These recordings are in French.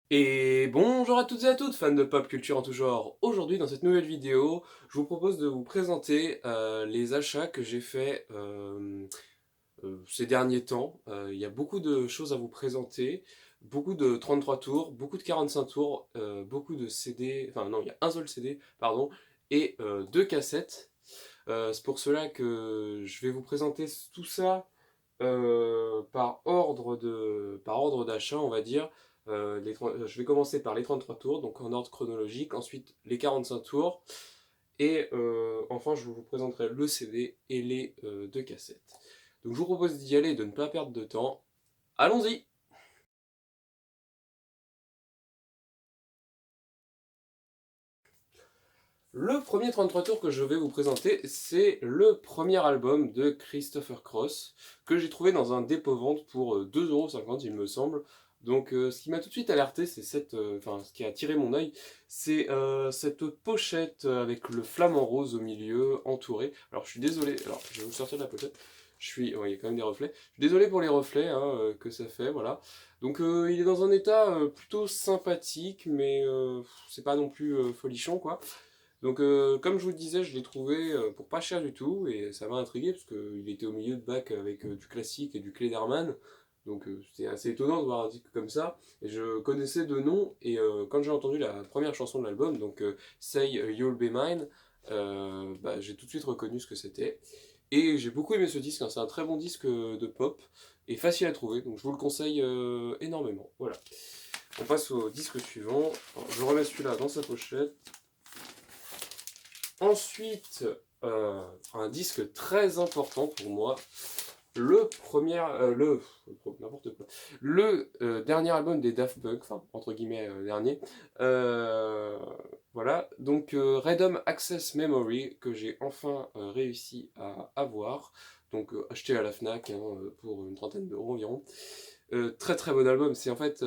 Et bonjour à toutes et à toutes, fans de pop culture en tout genre. Aujourd'hui, dans cette nouvelle vidéo, je vous propose de vous présenter les achats que j'ai faits ces derniers temps. Il y a beaucoup de choses à vous présenter, beaucoup de 33 tours, beaucoup de 45 tours, beaucoup de CD, enfin non, il y a un seul CD, pardon, et deux cassettes. C'est pour cela que je vais vous présenter tout ça par ordre d'achat, on va dire. Je vais commencer par les 33 tours, donc en ordre chronologique, ensuite les 45 tours, et enfin je vous présenterai le CD et les deux cassettes. Donc je vous propose d'y aller et de ne pas perdre de temps. Allons-y! Le premier 33 tours que je vais vous présenter, c'est le premier album de Christopher Cross, que j'ai trouvé dans un dépôt-vente pour 2,50 € il me semble. Donc ce qui m'a tout de suite alerté, c'est enfin ce qui a attiré mon œil, c'est cette pochette avec le flamant rose au milieu, entouré. Alors je suis désolé, alors je vais vous sortir de la pochette. Ouais, il y a quand même des reflets. Je suis désolé pour les reflets hein, que ça fait, voilà. Donc il est dans un état plutôt sympathique, mais c'est pas non plus folichon, quoi. Donc, comme je vous le disais, je l'ai trouvé pour pas cher du tout, et ça m'a intrigué, parce qu'il était au milieu de bac avec du classique et du Klederman, donc c'était assez étonnant de voir un disque comme ça, et je connaissais de nom, et quand j'ai entendu la première chanson de l'album, donc Say You'll Be Mine, bah, j'ai tout de suite reconnu ce que c'était, et j'ai beaucoup aimé ce disque, hein, c'est un très bon disque de pop, et facile à trouver, donc je vous le conseille énormément. Voilà. On passe au disque suivant. Alors, je remets celui-là dans sa pochette. Ensuite, un disque très important pour moi, n'importe quoi, le dernier album des Daft Punk, enfin entre guillemets dernier, euh, voilà, donc Random Access Memory que j'ai enfin réussi à avoir, donc acheté à la Fnac hein, pour une trentaine d'euros environ. Très très bon album. C'est en fait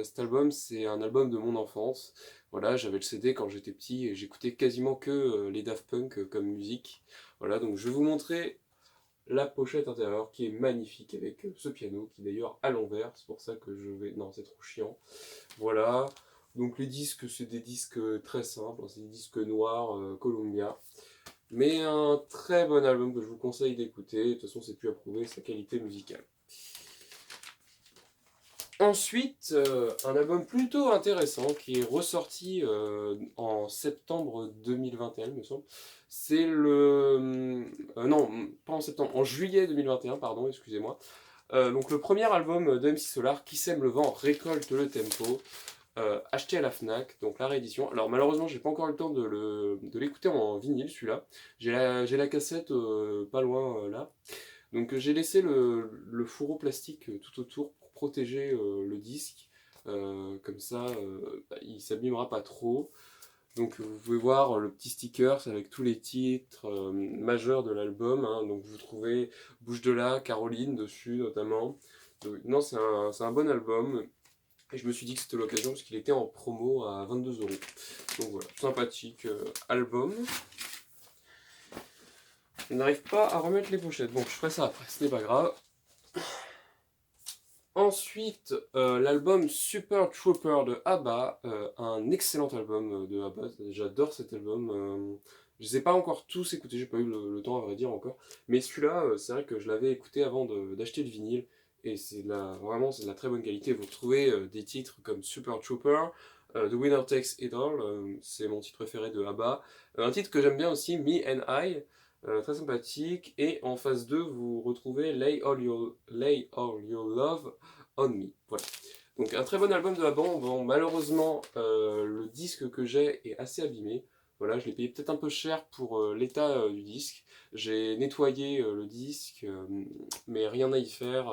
cet album, c'est un album de mon enfance. Voilà, j'avais le CD quand j'étais petit et j'écoutais quasiment que les Daft Punk comme musique. Voilà, donc je vais vous montrer la pochette intérieure qui est magnifique avec ce piano qui est d'ailleurs à l'envers. C'est pour ça que je vais. Non, c'est trop chiant. Voilà. Donc les disques, c'est des disques très simples, hein, c'est des disques noirs Columbia. Mais un très bon album que je vous conseille d'écouter. De toute façon, c'est plus à prouver sa qualité musicale. Ensuite, un album plutôt intéressant qui est ressorti en septembre 2021, il me semble. C'est le. Non, pas en septembre, en juillet 2021, pardon, excusez-moi. Donc, le premier album de MC Solar, Qui sème le vent, récolte le tempo, acheté à la Fnac, donc la réédition. Alors, malheureusement, j'ai pas encore eu le temps de l'écouter en vinyle, celui-là. J'ai la cassette pas loin là. Donc j'ai laissé le fourreau plastique tout autour pour protéger le disque. Comme ça, bah, il s'abîmera pas trop. Donc vous pouvez voir le petit sticker avec tous les titres majeurs de l'album, hein. Donc vous trouvez Bouche de là, Caroline dessus notamment. Donc, non, c'est un bon album. Et je me suis dit que c'était l'occasion parce qu'il était en promo à 22 €. Donc voilà, sympathique album. Je n'arrive pas à remettre les pochettes. Bon, je ferai ça après, ce n'est pas grave. Ensuite, l'album Super Trooper de ABBA, un excellent album de ABBA, j'adore cet album. Je ne les ai pas encore tous écoutés, j'ai pas eu le temps à vrai dire encore, mais celui-là, c'est vrai que je l'avais écouté avant d'acheter le vinyle, et vraiment c'est de la très bonne qualité. Vous retrouvez des titres comme Super Trooper, The Winner Takes It All, c'est mon titre préféré de ABBA. Un titre que j'aime bien aussi, Me and I, très sympathique. Et en phase 2, vous retrouvez Lay All Your Love on Me. Voilà. Donc un très bon album de la bande. Bon, malheureusement, le disque que j'ai est assez abîmé. Voilà, je l'ai payé peut-être un peu cher pour l'état du disque. J'ai nettoyé le disque, mais rien à y faire.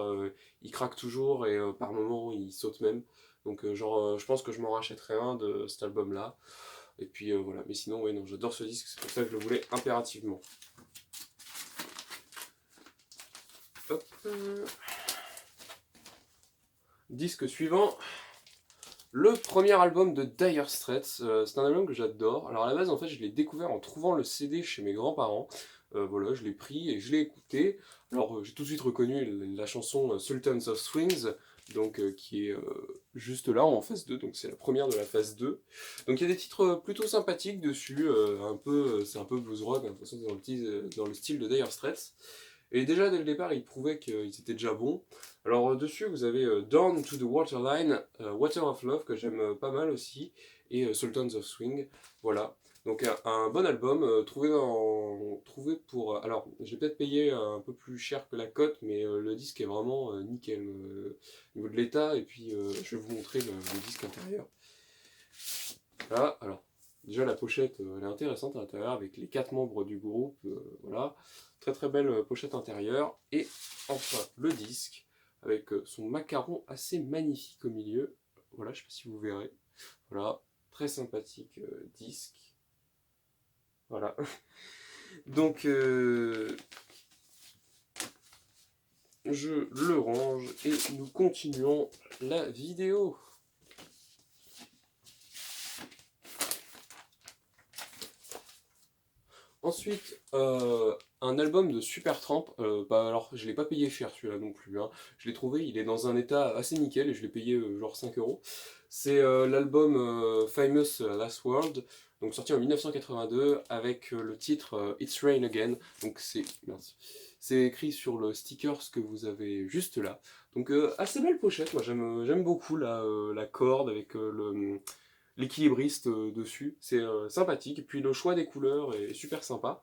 Il craque toujours et par moments il saute même. Donc je pense que je m'en rachèterai un de cet album-là. Et puis voilà. Mais sinon, ouais, non, j'adore ce disque. C'est pour ça que je le voulais impérativement. Hop. Disque suivant. Le premier album de Dire Straits, c'est un album que j'adore. Alors à la base, en fait, je l'ai découvert en trouvant le CD chez mes grands-parents. Voilà, je l'ai pris et je l'ai écouté. Alors j'ai tout de suite reconnu la chanson Sultans of Swings, donc qui est juste là en phase 2, donc c'est la première de la phase 2. Donc il y a des titres plutôt sympathiques dessus, c'est un peu blues rock, hein, de toute façon c'est dans le style de Dire Straits. Et déjà dès le départ ils prouvaient qu'ils étaient déjà bons. Alors dessus vous avez Down to the Waterline, Water of Love que j'aime pas mal aussi, et Sultans of Swing, voilà. Donc un bon album trouvé pour... alors j'ai peut-être payé un peu plus cher que la cote, mais le disque est vraiment nickel au niveau de l'état, et puis je vais vous montrer le disque intérieur. Là, alors déjà la pochette elle est intéressante à l'intérieur avec les 4 membres du groupe, voilà. Très très belle pochette intérieure, et enfin le disque avec son macaron assez magnifique au milieu, voilà, je sais pas si vous verrez, voilà, très sympathique disque. Voilà. Donc, je le range et nous continuons la vidéo. Ensuite, un album de Supertramp. Alors, je l'ai pas payé cher celui-là non plus, hein. Je l'ai trouvé, il est dans un état assez nickel et je l'ai payé genre 5 euros. C'est l'album Famous Last World, donc sorti en 1982 avec le titre It's Rain Again. Donc c'est écrit sur le sticker que vous avez juste là. Donc assez belle pochette, moi j'aime beaucoup la corde avec l'équilibriste dessus, c'est sympathique, et puis le choix des couleurs est super sympa.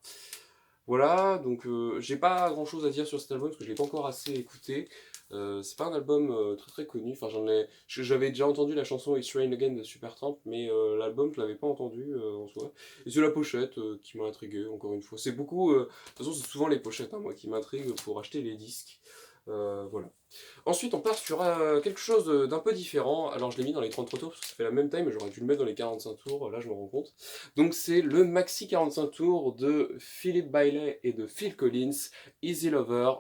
Voilà, donc j'ai pas grand chose à dire sur cet album parce que je l'ai pas encore assez écouté. C'est pas un album très très connu, enfin j'avais déjà entendu la chanson It's Rain Again de Supertramp, mais l'album je l'avais pas entendu en soi. Et c'est la pochette qui m'a intrigué, encore une fois. C'est beaucoup, de toute façon c'est souvent les pochettes hein, moi qui m'intriguent pour acheter les disques. Voilà. Ensuite, on part sur quelque chose d'un peu différent. Alors, je l'ai mis dans les 33 tours parce que ça fait la même taille, mais j'aurais dû le mettre dans les 45 tours. Là, je me rends compte. Donc, c'est le maxi 45 tours de Philip Bailey et de Phil Collins, Easy Lover,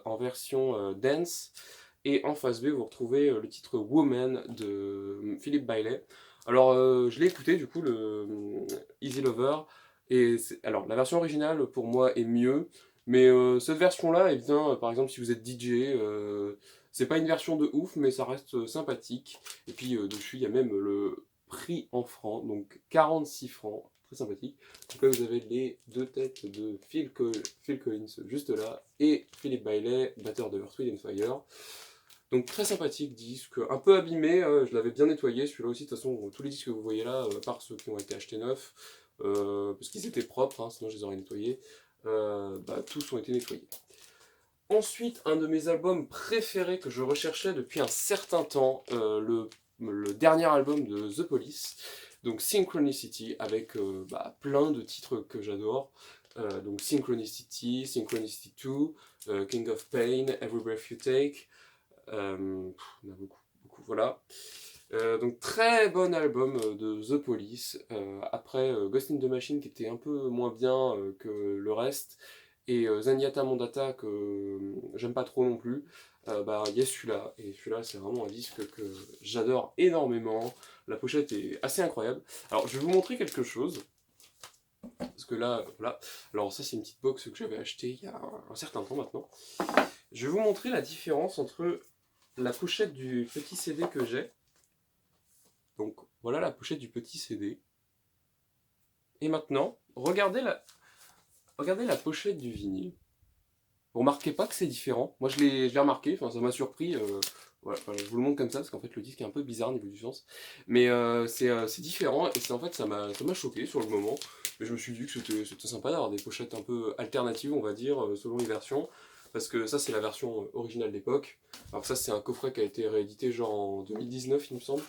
en version dance. Et en face B, vous retrouvez le titre Woman de Philip Bailey. Alors, je l'ai écouté, du coup, le Easy Lover. Alors, la version originale, pour moi, est mieux. Mais cette version-là, eh bien, par exemple, si vous êtes DJ, c'est pas une version de ouf, mais ça reste sympathique. Et puis dessus, il y a même le prix en francs, donc 46 francs, très sympathique. Donc là, vous avez les deux têtes de Phil Collins juste là, et Philip Bailey, batteur de Earth, Wind and Fire. Donc très sympathique disque, un peu abîmé, je l'avais bien nettoyé, celui-là aussi, de toute façon, tous les disques que vous voyez là, à part ceux qui ont été achetés neufs, parce qu'ils étaient propres, hein, sinon je les aurais nettoyés, tous ont été nettoyés. Ensuite, un de mes albums préférés que je recherchais depuis un certain temps, le dernier album de The Police, donc Synchronicity, avec plein de titres que j'adore. Donc Synchronicity, Synchronicity 2, King of Pain, Every Breath You Take, il y en a beaucoup, beaucoup, voilà. Donc très bon album de The Police, après Ghost in the Machine qui était un peu moins bien que le reste, et Zenyatta Mondata que j'aime pas trop non plus, il y a celui-là, et celui-là c'est vraiment un disque que j'adore énormément, la pochette est assez incroyable. Alors je vais vous montrer quelque chose, parce que là, voilà, alors ça c'est une petite box que j'avais achetée il y a un certain temps maintenant. Je vais vous montrer la différence entre la pochette du petit CD que j'ai. Donc voilà la pochette du petit CD. Et maintenant, regardez la pochette du vinyle. Vous remarquez pas que c'est différent? Moi je l'ai remarqué, enfin, ça m'a surpris. Voilà, enfin, je vous le montre comme ça parce qu'en fait le disque est un peu bizarre au niveau du sens. Mais c'est différent et en fait ça m'a choqué sur le moment. Mais je me suis dit que c'était sympa d'avoir des pochettes un peu alternatives, on va dire, selon les versions. Parce que ça c'est la version originale d'époque. Alors ça c'est un coffret qui a été réédité genre en 2019 il me semble.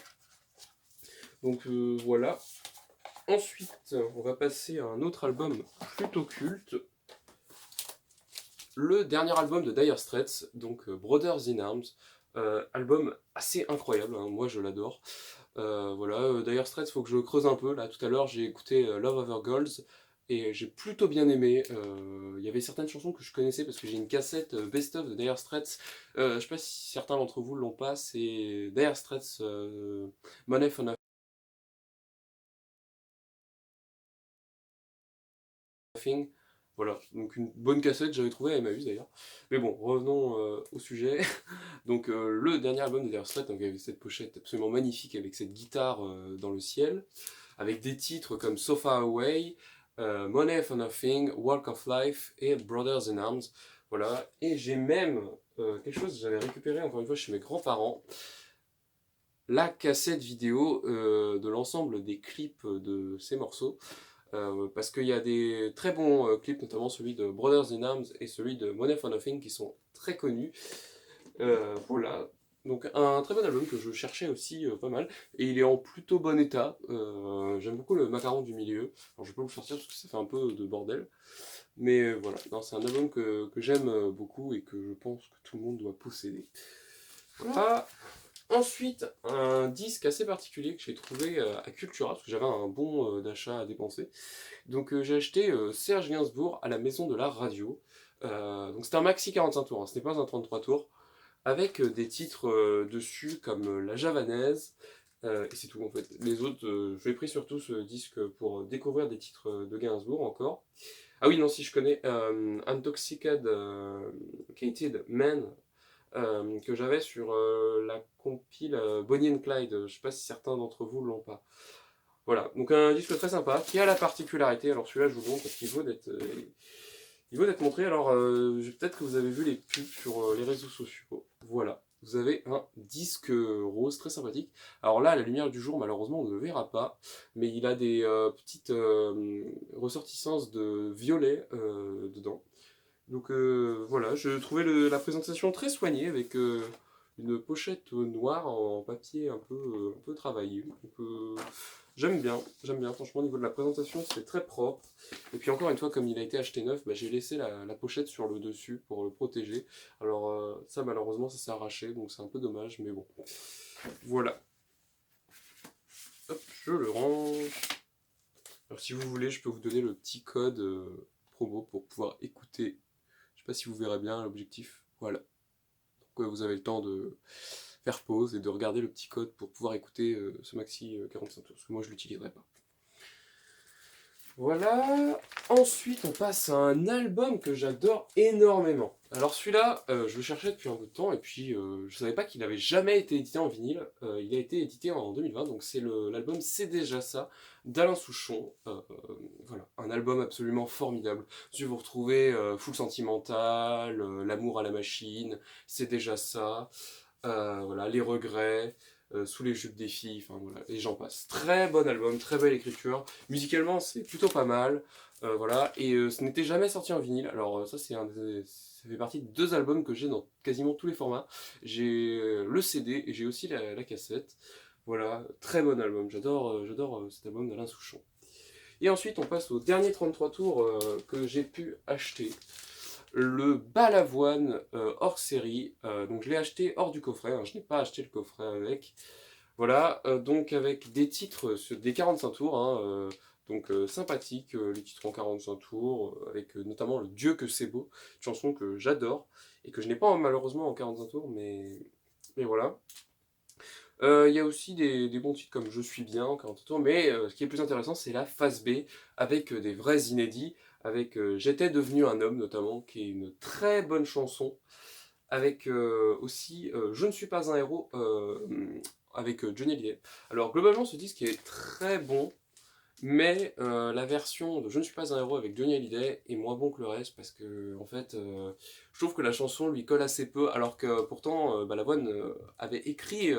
Donc voilà. Ensuite, on va passer à un autre album plutôt culte. Le dernier album de Dire Straits, donc Brothers in Arms. Album assez incroyable, hein, moi je l'adore. Voilà, Dire Straits, faut que je creuse un peu. Là, tout à l'heure, j'ai écouté Love Over Girls et j'ai plutôt bien aimé. Il y avait certaines chansons que je connaissais parce que j'ai une cassette Best of de Dire Straits. Je sais pas si certains d'entre vous l'ont pas, c'est Dire Straits Money for Nothing. Voilà, donc une bonne cassette, j'avais trouvé à Emmaüs d'ailleurs. Mais bon, revenons au sujet. Donc le dernier album de Dire Straits, donc avec cette pochette absolument magnifique, avec cette guitare dans le ciel, avec des titres comme So Far Away, Money for Nothing, Walk of Life et Brothers in Arms. Voilà, et j'ai même quelque chose que j'avais récupéré encore une fois chez mes grands-parents, la cassette vidéo de l'ensemble des clips de ces morceaux. Parce qu'il y a des très bons clips, notamment celui de Brothers in Arms et celui de Money for Nothing, qui sont très connus. Voilà. Donc un très bon album que je cherchais aussi pas mal. Et il est en plutôt bon état. J'aime beaucoup le macaron du milieu. Alors je vais pas vous le sortir parce que ça fait un peu de bordel. Mais voilà, non, c'est un album que j'aime beaucoup et que je pense que tout le monde doit posséder. Voilà. Ensuite, un disque assez particulier que j'ai trouvé à Cultura, parce que j'avais un bon d'achat à dépenser. Donc j'ai acheté Serge Gainsbourg à la Maison de la Radio. Donc c'est un maxi 45 tours, hein, ce n'est pas un 33 tours, avec des titres dessus comme La Javanaise, et c'est tout en fait. Les autres, je l'ai pris surtout ce disque pour découvrir des titres de Gainsbourg encore. Ah oui, non, si je connais Intoxicated Man, que j'avais sur la compile Bonnie and Clyde. Je sais pas si certains d'entre vous l'ont pas. Voilà, donc un disque très sympa qui a la particularité, alors celui-là je vous le montre parce qu'il vaut d'être montré, alors peut-être que vous avez vu les pubs sur les réseaux sociaux. Voilà, vous avez un disque rose très sympathique. Alors là, à la lumière du jour, malheureusement, on ne le verra pas, mais il a des petites ressortissances de violet dedans. Donc voilà, je trouvais la présentation très soignée avec une pochette noire en papier un peu travaillé. Donc j'aime bien, franchement au niveau de la présentation c'est très propre. Et puis encore une fois, comme il a été acheté neuf, bah, j'ai laissé la pochette sur le dessus pour le protéger. Alors ça malheureusement ça s'est arraché, donc c'est un peu dommage, mais bon. Voilà. Hop, je le range. Alors si vous voulez, je peux vous donner le petit code promo pour pouvoir écouter. Je sais pas si vous verrez bien l'objectif. Voilà. Donc vous avez le temps de faire pause et de regarder le petit code pour pouvoir écouter ce maxi 45 tours, parce que moi je l'utiliserai pas. Voilà. Ensuite, on passe à un album que j'adore énormément. Alors celui-là, je le cherchais depuis un bout de temps et puis je savais pas qu'il avait jamais été édité en vinyle. Il a été édité en 2020, donc c'est l'album C'est déjà ça d'Alain Souchon. Voilà, un album absolument formidable. Si vous retrouvez Full Sentimental, L'amour à la machine, C'est déjà ça. Voilà, Les Regrets, Sous les jupes des filles, enfin voilà, et j'en passe. Très bon album, très belle écriture. Musicalement, c'est plutôt pas mal. Voilà, et ce n'était jamais sorti en vinyle. Alors ça, ça fait partie de deux albums que j'ai dans quasiment tous les formats. J'ai le CD et j'ai aussi la cassette. Voilà, très bon album. J'adore cet album d'Alain Souchon. Et ensuite, on passe au dernier 33 tours que j'ai pu acheter. Le Balavoine hors série. Donc je l'ai acheté hors du coffret, hein, je n'ai pas acheté le coffret avec. Voilà, donc avec des titres, des 45 tours, hein, donc sympathiques, les titres en 45 tours, avec notamment Le Dieu que c'est beau, une chanson que j'adore, et que je n'ai pas malheureusement en 45 tours, mais voilà. Il y a aussi des bons titres comme Je suis bien en 40 tours, mais ce qui est plus intéressant, c'est la phase B, avec des vrais inédits, avec J'étais devenu un homme notamment, qui est une très bonne chanson, avec aussi Je ne suis pas un héros, avec Johnny Hallyday. Alors globalement, ce disque est très bon, mais la version de Je ne suis pas un héros avec Johnny Hallyday est moins bon que le reste parce que en fait, je trouve que la chanson lui colle assez peu, alors que pourtant Balavoine avait écrit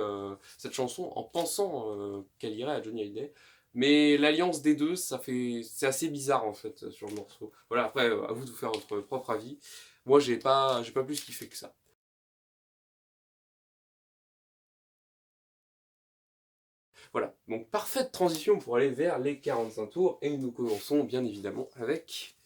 cette chanson en pensant qu'elle irait à Johnny Hallyday. Mais l'alliance des deux, c'est assez bizarre en fait sur le morceau. Voilà, après à vous de vous faire votre propre avis. Moi, j'ai pas plus kiffé que ça. Voilà, donc parfaite transition pour aller vers les 45 tours et nous commençons bien évidemment avec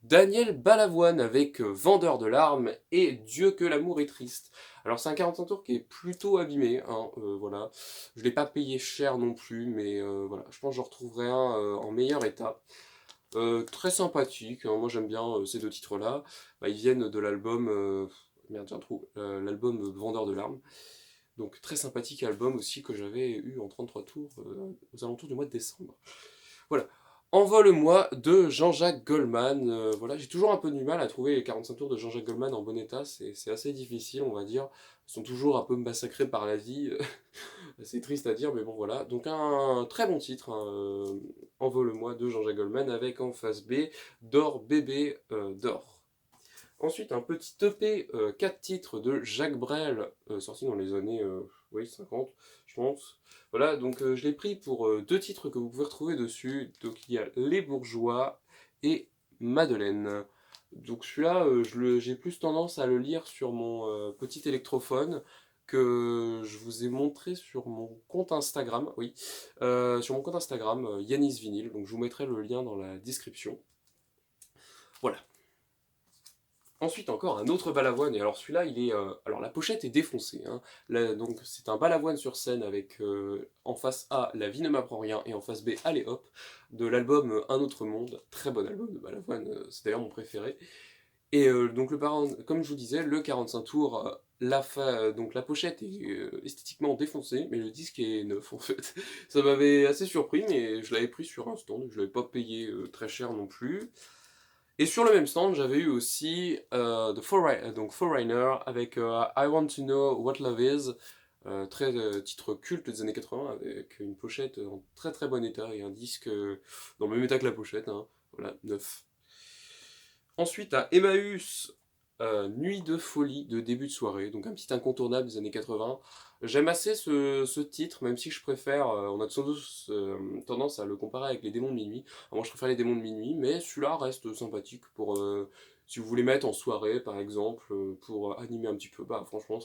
Daniel Balavoine avec Vendeur de larmes et Dieu que l'amour est triste. Alors c'est un 45 tours qui est plutôt abîmé, hein, voilà. Je l'ai pas payé cher non plus, mais voilà, je pense que je retrouverai un en meilleur état. Très sympathique, hein, moi j'aime bien ces deux titres-là. Bah, ils viennent de l'album, merde j'ai un trou, l'album Vendeur de larmes. Donc très sympathique album aussi que j'avais eu en 33 tours aux alentours du mois de décembre. Voilà. Envole-moi de Jean-Jacques Goldman. Voilà, j'ai toujours un peu du mal à trouver les 45 tours de Jean-Jacques Goldman en bon état, c'est assez difficile, on va dire. Ils sont toujours un peu massacrés par la vie, c'est triste à dire, mais bon voilà. Donc un très bon titre, hein, Envole-moi de Jean-Jacques Goldman, avec en face B, Dors bébé, dors. Ensuite, un petit EP, 4 titres de Jacques Brel, sorti dans les années oui, 50, je pense. Voilà, donc je l'ai pris pour deux titres que vous pouvez retrouver dessus. Donc il y a Les Bourgeois et Madeleine. Donc celui-là, j'ai plus tendance à le lire sur mon petit électrophone que je vous ai montré sur mon compte Instagram, oui, sur mon compte Instagram, Yanis Vinyl. Donc je vous mettrai le lien dans la description. Voilà. Ensuite, encore un autre balavoine, et alors celui-là, il est. Alors la pochette est défoncée, hein. Donc c'est un balavoine sur scène avec en face A, La vie ne m'apprend rien, et en face B, Allez hop, de l'album Un autre monde. Très bon album de balavoine, c'est d'ailleurs mon préféré. Et donc, comme je vous disais, le 45 tours, donc la pochette est esthétiquement défoncée, mais le disque est neuf en fait. Ça m'avait assez surpris, mais je l'avais pris sur un stand, je ne l'avais pas payé très cher non plus. Et sur le même stand, j'avais eu aussi donc Foreigner avec I Want to Know What Love Is, très titre culte des années 80, avec une pochette en très très bon état et un disque dans le même état que la pochette, hein, voilà, neuf. Ensuite, à Emmaüs, Nuit de folie de début de soirée, donc un petit incontournable des années 80. J'aime assez ce titre, même si je préfère, on a sans doute tendance à le comparer avec les démons de minuit. Alors moi je préfère les démons de minuit, mais celui-là reste sympathique pour, si vous voulez mettre en soirée par exemple, pour animer un petit peu, bah franchement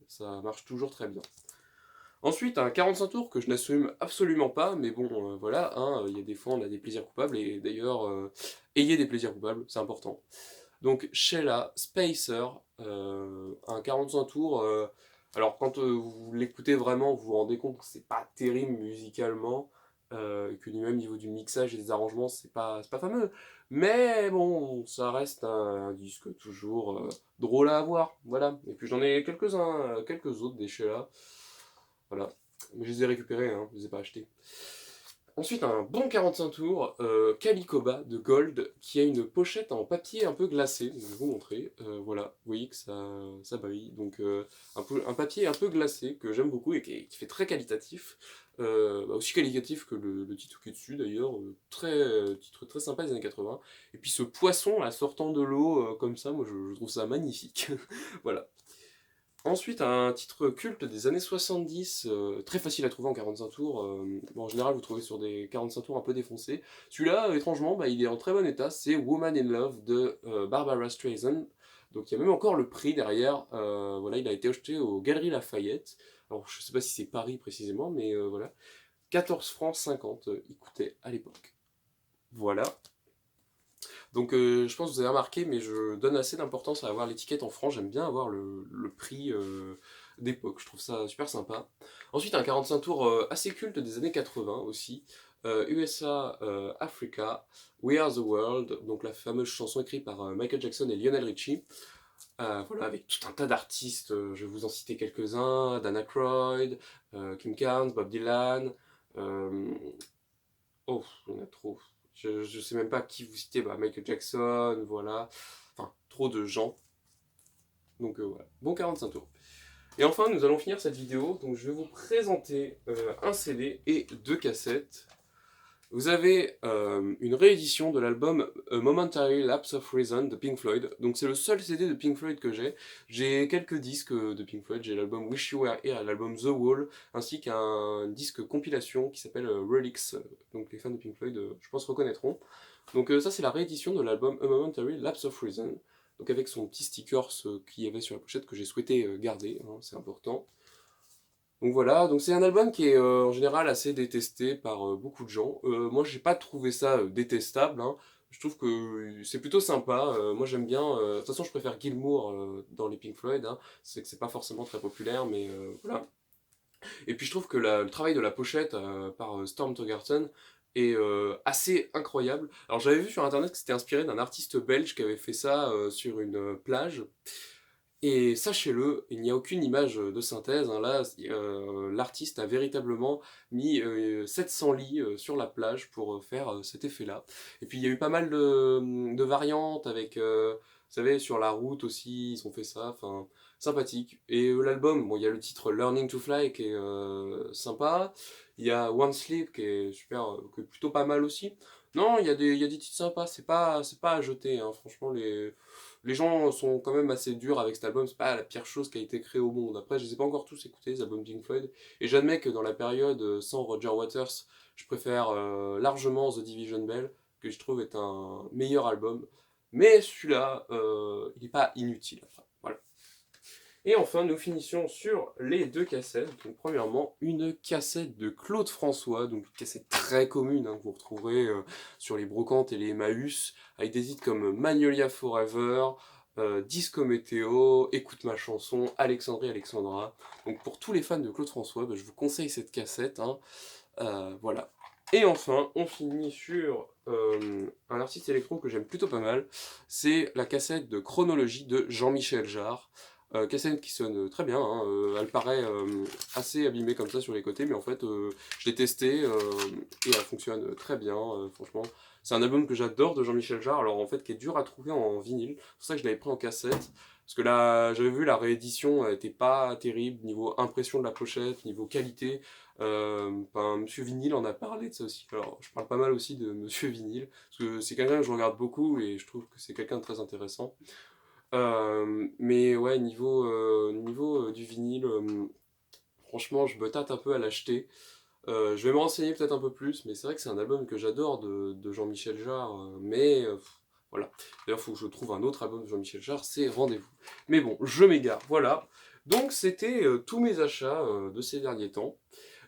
ça marche toujours très bien. Ensuite, un 45 tours que je n'assume absolument pas, mais bon, voilà, hein, il y a des fois on a des plaisirs coupables, et d'ailleurs, ayez des plaisirs coupables, c'est important. Donc Sheila Spacer, un 45 tours. Alors quand vous l'écoutez vraiment, vous vous rendez compte que c'est pas terrible musicalement, et que même au niveau du mixage et des arrangements, c'est pas fameux. Mais bon, ça reste un disque toujours drôle à avoir, voilà. Et puis j'en ai quelques-uns, quelques autres des Sheila, voilà. Mais je les ai récupérés, hein, je les ai pas achetés. Ensuite, un bon 45 tours, Calicoba de Gold, qui a une pochette en papier un peu glacé. Je vais vous montrer. Voilà, vous voyez que ça brille. Donc, un papier un peu glacé que j'aime beaucoup et qui fait très qualitatif. Aussi qualitatif que le titre qui est dessus d'ailleurs. Titre très sympa des années 80. Et puis ce poisson là sortant de l'eau comme ça, moi je trouve ça magnifique. Voilà. Ensuite, un titre culte des années 70, très facile à trouver en 45 tours. Bon, en général, vous trouvez sur des 45 tours un peu défoncés. Celui-là, étrangement, bah, il est en très bon état. C'est Woman in Love de Barbara Streisand. Donc il y a même encore le prix derrière. Voilà, il a été acheté aux Galeries Lafayette. Alors je sais pas si c'est Paris précisément, mais voilà. 14 francs 50, il coûtait à l'époque. Voilà. Donc je pense que vous avez remarqué, mais je donne assez d'importance à avoir l'étiquette en franc. J'aime bien avoir le prix d'époque, je trouve ça super sympa. Ensuite, un 45 tours assez culte des années 80 aussi. USA Africa, We Are the World, donc la fameuse chanson écrite par Michael Jackson et Lionel Richie. Voilà, avec tout un tas d'artistes, je vais vous en citer quelques-uns, Dana Aykroyd, Kim Carnes, Bob Dylan, euh, oh, il y en a trop. Je sais même pas qui vous citez, bah, Michael Jackson, voilà. Enfin, trop de gens. Donc voilà, bon 45 tours. Et enfin, nous allons finir cette vidéo. Donc je vais vous présenter un CD et deux cassettes. Vous avez une réédition de l'album A Momentary Lapse of Reason de Pink Floyd. Donc c'est le seul CD de Pink Floyd que j'ai. J'ai quelques disques de Pink Floyd. J'ai l'album Wish You Were Here, l'album The Wall, ainsi qu'un disque compilation qui s'appelle Relics. Donc les fans de Pink Floyd, je pense, reconnaîtront. Donc ça c'est la réédition de l'album A Momentary Lapse of Reason. Donc avec son petit sticker qu'il y avait sur la pochette que j'ai souhaité garder, hein, c'est important. Donc voilà, donc c'est un album qui est en général assez détesté par beaucoup de gens. Moi j'ai pas trouvé ça détestable, hein. Je trouve que c'est plutôt sympa. Moi j'aime bien. De toute façon je préfère Gilmour dans les Pink Floyd, hein. C'est que c'est pas forcément très populaire, mais voilà. Et puis je trouve que le travail de la pochette par Storm Thorgerson est assez incroyable. Alors j'avais vu sur internet que c'était inspiré d'un artiste belge qui avait fait ça sur une plage. Et sachez-le, il n'y a aucune image de synthèse, hein, là, l'artiste a véritablement mis 700 lits sur la plage pour faire cet effet-là. Et puis il y a eu pas mal de variantes avec, vous savez, sur la route aussi, ils ont fait ça, enfin, sympathique. Et l'album, bon, il y a le titre Learning to Fly qui est sympa, il y a One Sleep qui est super, qui est plutôt pas mal aussi. Non, il y a des titres sympas, c'est pas à jeter, hein, franchement, les gens sont quand même assez durs avec cet album, c'est pas la pire chose qui a été créée au monde. Après, je les ai pas encore tous écoutés, les albums Pink Floyd, et j'admets que dans la période sans Roger Waters, je préfère largement The Division Bell, que je trouve est un meilleur album. Mais celui-là, il n'est pas inutile. Enfin, voilà. Et enfin, nous finissions sur les deux cassettes. Donc, premièrement, une cassette de Claude François, donc une cassette très commune hein, que vous retrouverez sur les brocantes et les Emmaüs, avec des hits comme Magnolia Forever, Disco Météo, Écoute ma chanson, Alexandrie Alexandra. Donc pour tous les fans de Claude François, bah, je vous conseille cette cassette. Hein. Voilà. Et enfin, on finit sur un artiste électro que j'aime plutôt pas mal. C'est la cassette de Chronologie de Jean-Michel Jarre. Cassette qui sonne très bien, hein, elle paraît assez abîmée comme ça sur les côtés, mais en fait je l'ai testée et elle fonctionne très bien, franchement. C'est un album que j'adore de Jean-Michel Jarre, alors en fait qui est dur à trouver en vinyle, c'est pour ça que je l'avais pris en cassette, parce que là j'avais vu la réédition, elle était pas terrible, niveau impression de la pochette, niveau qualité, Monsieur Vinyle en a parlé de ça aussi, alors je parle pas mal aussi de Monsieur Vinyle, parce que c'est quelqu'un que je regarde beaucoup et je trouve que c'est quelqu'un de très intéressant. Mais ouais, niveau du vinyle, franchement, je me tâte un peu à l'acheter. Je vais me renseigner peut-être un peu plus, mais c'est vrai que c'est un album que j'adore de Jean-Michel Jarre, mais voilà. D'ailleurs, il faut que je trouve un autre album de Jean-Michel Jarre, c'est Rendez-vous. Mais bon, je m'égare, voilà. Donc, c'était tous mes achats de ces derniers temps.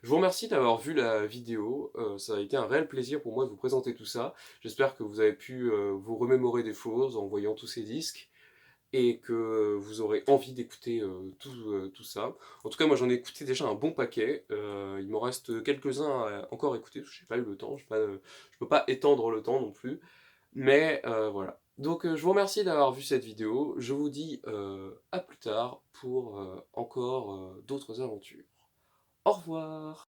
Je vous remercie d'avoir vu la vidéo, ça a été un réel plaisir pour moi de vous présenter tout ça. J'espère que vous avez pu vous remémorer des choses en voyant tous ces disques et que vous aurez envie d'écouter tout ça. En tout cas, moi j'en ai écouté déjà un bon paquet. Il m'en reste quelques-uns à encore écouter, parce que j'ai pas eu le temps, je peux pas étendre le temps non plus. Mais voilà. Donc je vous remercie d'avoir vu cette vidéo. Je vous dis à plus tard pour encore d'autres aventures. Au revoir!